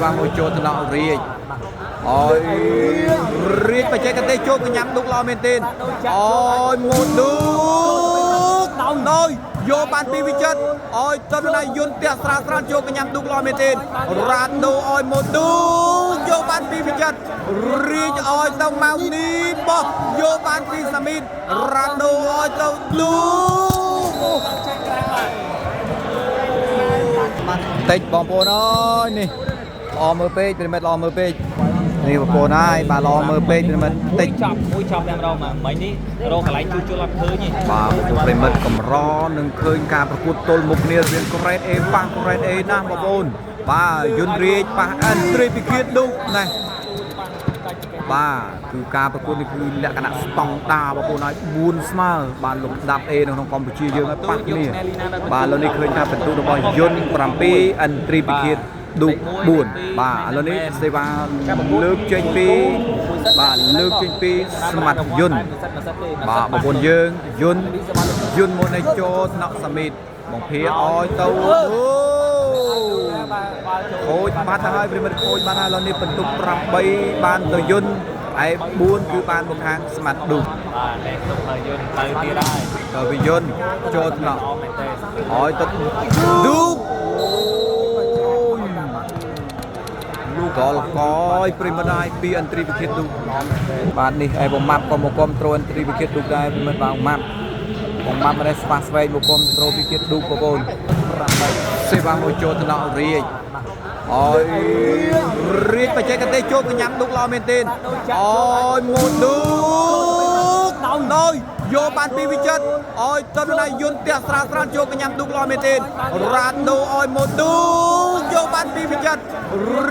vào một chỗ từ nào riêng ôi riêng phải chơi cái tê chốt cái nhắm đục lo men tên ôi một đục đôi vô bàn pi vi chất ôi tao này yun tiệt sra sra chốt cái nhắm đục lo men tên ran đu ôi một đục vô bàn pi vi chất riêng ôi tao mau đi bỏ vô bàn pi samin ran đu ôi tao đục tịch bom bồn ơi nè lo mơ peเป็นเม็ดlo mơ peนี่บอลได้บาลอมือเป๊กเป็นมันติดมุ้ยชอบแดงเรามาไม่นี่เราขลายจู่ๆรับคืนนี่บาตัวเป็นมันกำร้อนหนึ่งคืนการประกวดตัวมุกเนี่ยเรียนกรเอฟังกรเอนะบอลบายุนเรียปาอันตรีพิคิดดูนะบาคือการประกวดนี่คือลักษณะสตองตาบอลน้อยบูนสมาบาลงดับเอในกัมพูชีเยอะมากปักนี่บาเรานี่เคยการเป็นตัวบอลยุนปรำปีอันตรีพิคิดดูบุญบ่าแล้วนี่เซวาเลือกเจนปีบ่าเลือกเจนปีสมัดยุนบ่าบนยืงยุนโมในโจนักสมิธบางเพียอ้อยเต้าโคยบ้านทหารเป็นโคยบ้านทหารแล้วนี่เป็นตุกปรับใบบ้านตัวยุนไอ้บุญคือบ้านบางครั้งสมัดดูยุนเติมที่ได้ตัวไปยุนโจนักอ้อยตัวดูก็ละก้อยปริมาณปีอันตรีพิคิดดูบ้านนี้ไอ้บอมมัดก็มากรมโตรอันตรีพิคิดดูได้เป็นบางมัดบอมมัดไม่ได้สปาสเวย์มากรมโตรพิคิดดูก็โกนเซวาโมโจตนาเรียโอ้ยเรียกไปเช็คกันเตะโจกันย้ำดุกลอเมนเทนโอ้ยหมดดุกโดยโยบานปีวิจัดโอ้ยตอนนั้นยุนเตียสราสราโจกันย้ำดุกลอเมนเทนรันดูโอ้ยหมดดุกโยบานปีวิจัด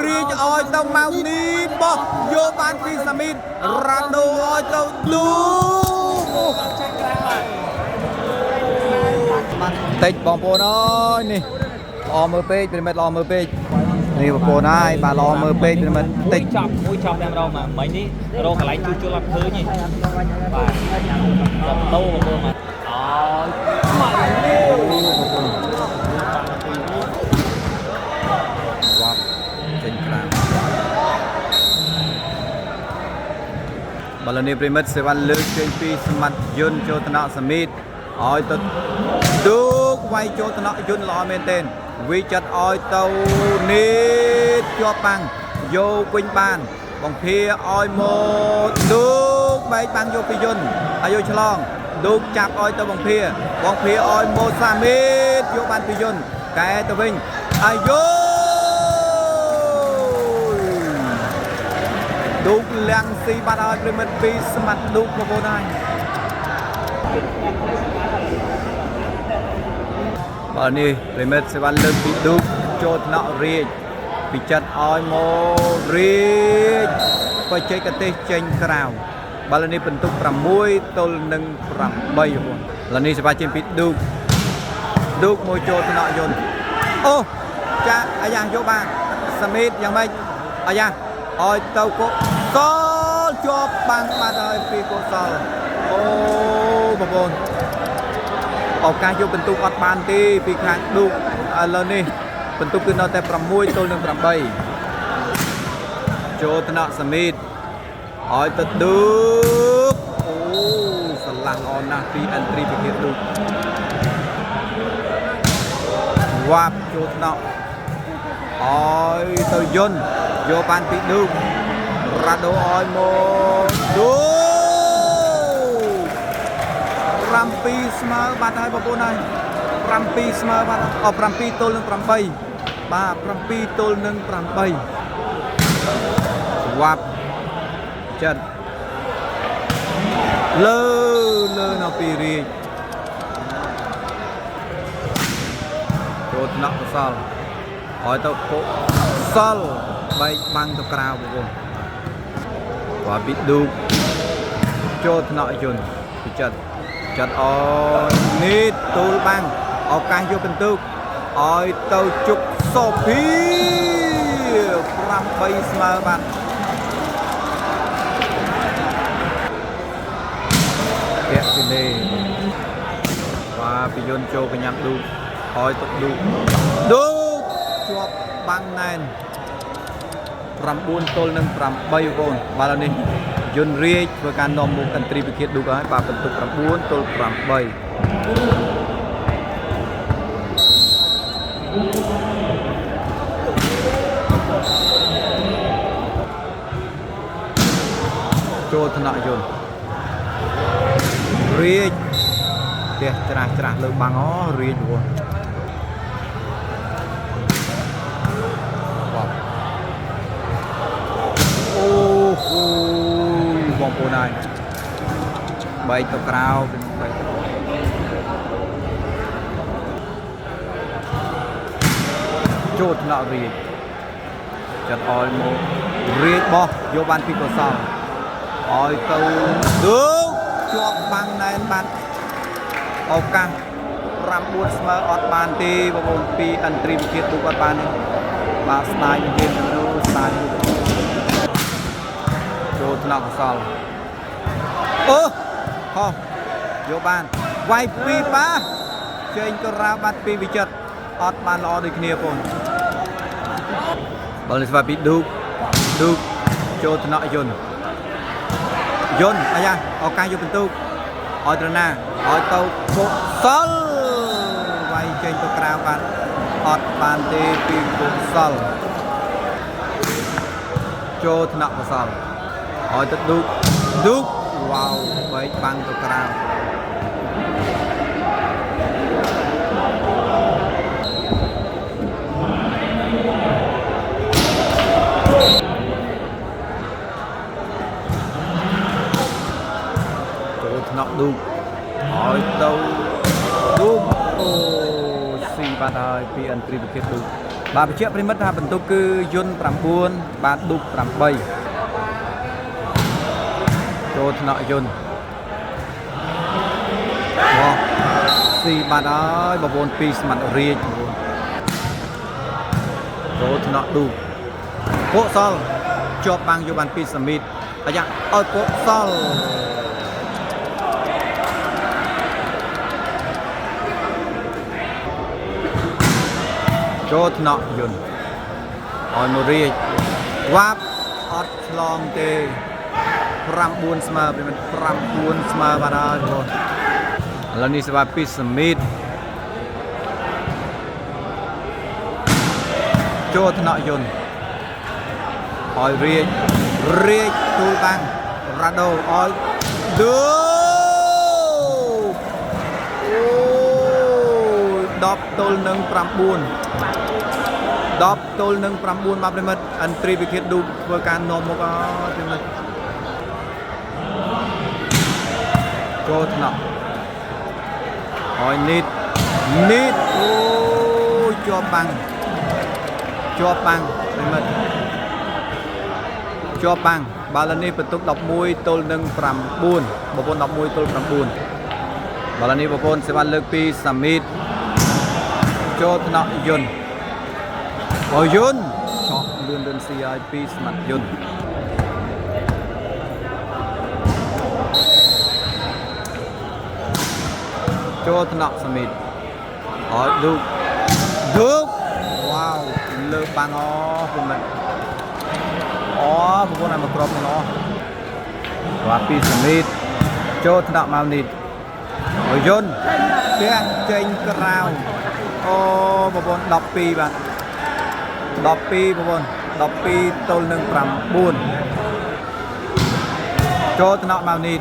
รีจอ้อยต้องมาดีบ่โยบานปีสมิธรันดูอ้อยต้องดูติดบอมโปน้อยนี่ลอมือเป๊กเป็นเม็ดลอมือเป๊กนี่บอมโปน้อยบาลอมือเป๊กเป็นมันติดมุ้ยชอบแดงเรามาไม่นี่เราขลายจู่ๆรับคืนนี่บ่าจับโต้มามาอ๋อวับเต็มกลางบอลนี้ปริมัดเซวันเลือกเจนปีสมัดยุนโจตนาสมิธอ้อยตัวดูไวโจตนายุนลอเมนเทนวิจัดอ้อยเต้านิดจัวปังโยวิญบานบางเพียอ้อยโมดูใบปังโยปิยุนอายุฉลองดูจับอ้อยเต้าบางเพียอ้อยโมซามิดโยบานปิยุนแกตะวิงอายุดูเลี้ยงสีบาดอ้อยปริมัดปีสมัดดูโมโบได้บอลนี้เรเมดเซวันเลิกปิดดุกโจทย์นอเรียปิจัดออยโมเรียไปเช็คกันเตะเจนกราวบอลนี้เป็นตุกปรำมวยตลหนึ่งปรำใบอยู่บนบอลนี้สบายเจนปิดดุกโมโจทย์นอยนโอ้จะอายังโยบางสมิธยังไม่อายังออยเต้าโกโซจบบางมาได้ปีโกโซโอ้บอลออกการโยเป็นตุกอัดบานตีปีขานดุกแล้วนี่เป็นตุกคือนอแต่ปรำมวยตัวหนึ่งปรำใบโจตนาสมิธอ้อยตัดดุกโอ้สลังออนนะปีอันตรีไปเก็บดุกวับโจตนาอ้อยตัวยนโยปานปีดุกรัดโดอ้อยโมดุรัมปีสมาร์บาดให้บอลนายรัมปีสมาร์บาดออกรัมปีตัวหนึ่งปรำใบบารัมปีตัวหนึ่งปรำใบวับจัดเลอนอปีรีโดดนักซอลอ้อยตัวโคซอลใบบังตัวกราวบอลว่าบิดดูโจทย์นักจุนจัดอ้อยนิดตูบังออกการโยเป็นตุกอ้อยเต้าจุกโซพีปรำใบสมาร์บัตเก็บสิเน่ว่าปิยนโจกันยับดูอ้อยตกดูจวบบังแนน 9 ទល់នឹង 8 បងប្អូនបាទនេះយន្តរាជធ្វើការនាំមុខឥន្ទ្រីវិឃាតឌូកហើយបាទបន្ទុក 9 ទល់ 8 ចូលថ្នាក់យន្តរាជផ្ទះច្រាស់លើបាំងរាជបងប្អូនអូអូបងប្អូនហើយបែកទៅក្រៅចូលថ្នាក់រាជចាត់អោយមករាជបោះយកបានពីកសលឲ្យទៅជាប់បាំងណែនបាត់ឱកាស 9 ស្មើអត់បានទេបងប្អូនពីឥន្ទ្រីវិឃាតឌូគាត់បាននេះបាទស្ដាយនិយាយទៅស្ដាយចូលថ្នាក់កសលអូហោះយកបានវាយពីបាចេញទៅរាបាត់ពីវិចិត្រអត់បានល្អដូចគ្នាបងបងនេះស្វាពីឌូចូលថ្នាក់យន្តអាយ៉ាឱកាសយកបន្ទុកឲ្យត្រណាឲ្យទៅកុសលវាយចេញទៅក្រៅបានអត់បានទេពីកុសលចូលថ្នាក់កុសលឲ្យទៅឌូកវ៉ាវបែកបាំងទៅក្រៅថ្នាក់ឌូកឲ្យទៅឌូកអូស៊ីបាត់ហើយពីឥន្ទ្រីវិឃាតឌូកបាទបញ្ជាក់ប្រិមិត្តថាបន្ទុកគឺយន្ត 9 បាទឌូក 8 ចូលថ្នាក់យន្តវ៉ាស៊ីបាត់ហើយបងប្អូនពីស្មាត់រាជបងប្អូនចូលថ្នាក់ឌូកកុសលជាប់បាំងយកបានពីសមិទ្ធអាយ៉ាឲ្យកុសលចូលថ្នាក់យន្តឲ្យមករាជវ៉ាប់អត់ឆ្លងទេ 9 ស្មើពីមិន 9 ស្មើបាត់ហើយបងឥឡូវនេះសេវាពីសមិទ្ធចូលថ្នាក់យន្តឲ្យរាជទូលបាំងរ៉ាដូឲ្យឌូ10 ទល់នឹង 9 10 ទល់នឹង 9 បាទប្រិមិត្តឥន្ទ្រីវិឃាតឌូកធ្វើការនាំមុខឲ្យប្រិមិត្តចូលថ្នាក់ឲ្យនីតអូជាប់បាំងប្រិមិត្តជាប់បាំងបាល់នេះបន្ទុក 11 ទល់នឹង 9 បងប្អូន 11 ទល់ 9 បាល់នេះបងប្អូនសេវាលើកពីសមិទ្ធចូលថ្នាក់យន្តឲ្យយន្តឆក់លឿនស៊ីឲ្យពីស្មាត់យន្តចូលថ្នាក់សមិទ្ធឲ្យឌូកវ៉ាវលើបាំងព្រមិត្តបងប្អូនឲ្យមកក្របហ្នឹងបាទពីសមិទ្ធចូលថ្នាក់មកនេះឲ្យយន្តផ្ទះចេញក្រៅអូបងប្អូន 12 បាទ 12 បងប្អូន 12 ទល់នឹង 9 ចូលថ្នាក់មកនេះ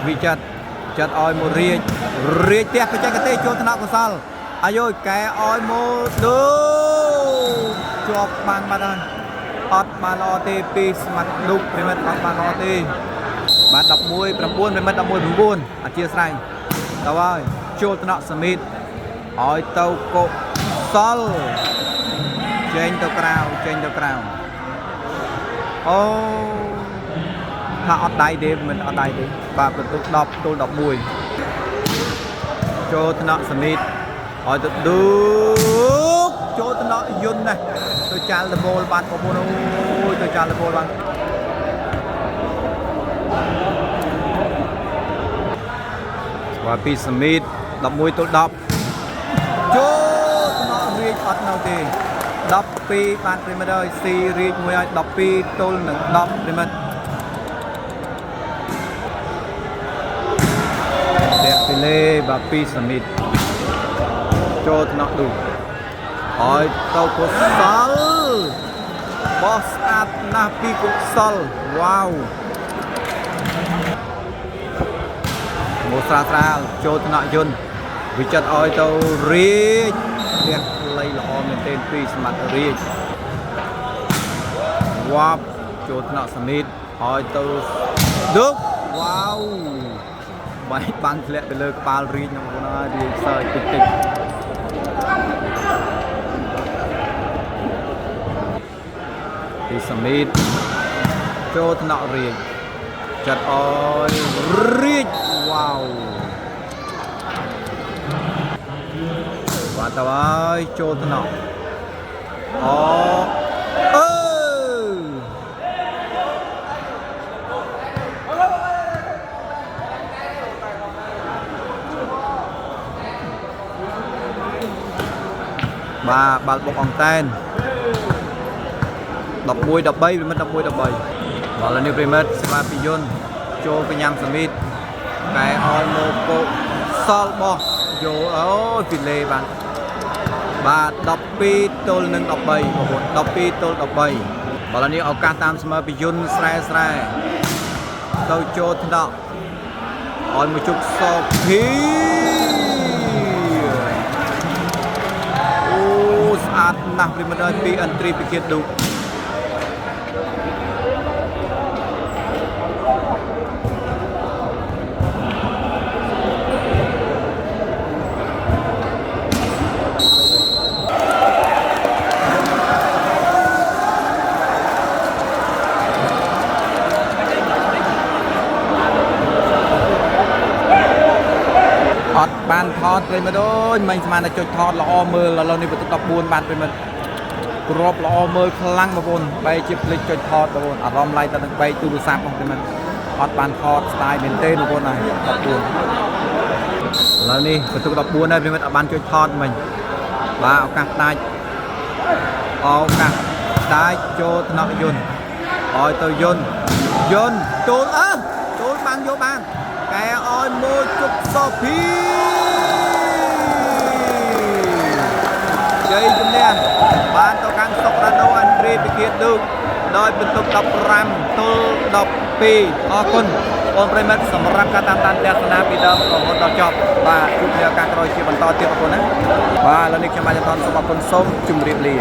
វិចិត្រចាត់ឲ្យមករាជផ្ទះបច្ចេកទេសចូលថ្នាក់កុសលអាយុកែឲ្យមកឌូជាប់បាំងបាត់ហើយអត់បានល្អទេពីស្មាត់ឌូកប្រិមិត្តអត់បានល្អទេបាទ 11 9 ប្រិមិត្ត 11 9អធិស្ឋានទៅហើយចូលថ្នាក់សមិទ្ធឲ្យទៅកុសលចេញទៅក្រៅអូថាអត់ដៃទេមិនអត់ដៃទេបាទបន្ទុក 10 ទល់ 11 ចូលថ្នាក់សមិទ្ធឲ្យទៅឌូកចូលថ្នាក់យន្តណាទៅចាល់ដបូលបាទបងប្អូនអូយទៅចាល់ដបូលបាទស្វាពីសមិទ្ធ 11 ទល់ 10 ចូលថ្នាក់រាជអត់នៅទេ 12បានប្រិមិត្តអើយស៊ីរៀចមួយឲ្យ12ទល់នឹង10ប្រិមិត្តតែពីលេបាទ2សមិតចូលថ្នាក់ឌូឲ្យទៅកុសលបោះស្អាតណាស់ពីកុសលវ៉ាវមកស្រាលចូលថ្នាក់យន្តវិចិត្រឲ្យទៅរៀចផ្ទះខ្លីល្អមែនទែនពីសម្បត្តិរៀចវ៉ាប់ចូលថ្នាក់សមិតឲ្យទៅឌុកវ៉ាវបែកបាំងធ្លាក់ទៅលើក្បាលរៀចហ្នឹងបងប្អូនអើយរៀចសើចតិចពីសមិតចូលថ្នាក់រៀចចាត់ឲ្យរៀចវ៉ាវបាទតើហើយចូលថ្នាក់អូអឺបាទបាល់បុកអង្តែន11 13ប្រិមិត្ត11 13បាទឥឡូវនេះប្រិមិត្តសេវាពីយន្តចូលកញ្ញាំសមិតកែអលមកពុកសល់បោះយកអូយពីលេបាទ12ទល់នឹង13បងប្អូន12ទល់13បាទឥឡូវនេះឱកាសតាមស្មើពីយន្តស្រែទៅចូលថ្នាក់ឲ្យមកជុកសោភីអូស្អាតណាស់ប្រិមិត្តអើយពីអន្ត្រីពិឃាតឌូអត់បានថតប្រិមិត្តអើយមិនស្មានតែចុចថតល្អមើលឥឡូវនេះបន្ទុក14បានប្រិមិត្តគ្រាប់ល្អមើលខ្លាំងបងប្អូនបែរជាភ្លេចចុចថតបងប្អូនអារម្មណ៍ឡៃទៅនឹងបែកទូរស័ព្ទបងប្រិមិត្តអត់បានថតស្ដាយមែនទេបងប្អូនហើយ14ឥឡូវនេះបន្ទុក14ហើយប្រិមិត្តអត់បានចុចថតមិញបាទឱកាសដាច់ចូលថ្នាក់យន្តឲ្យទៅយន្តទូលទូលបានយកបានកែឲ្យមួយជុកសូភីជ័យជំនះបានទៅខាងសុករ៉ាដូអាន់ដ្រេពិឃាតឌូកដោយបន្ទុក15ទល់12អរគុណបងប្រិមិត្តសម្រាប់ការតាមដានទស្សនាពីដើមរហូតដល់ចប់បាទជួបគ្នាឱកាសក្រោយជាបន្តទៀតបងប្អូនណាបាទឥឡូវនេះខ្ញុំបានចង់សូមអរគុណសូមជម្រាបលា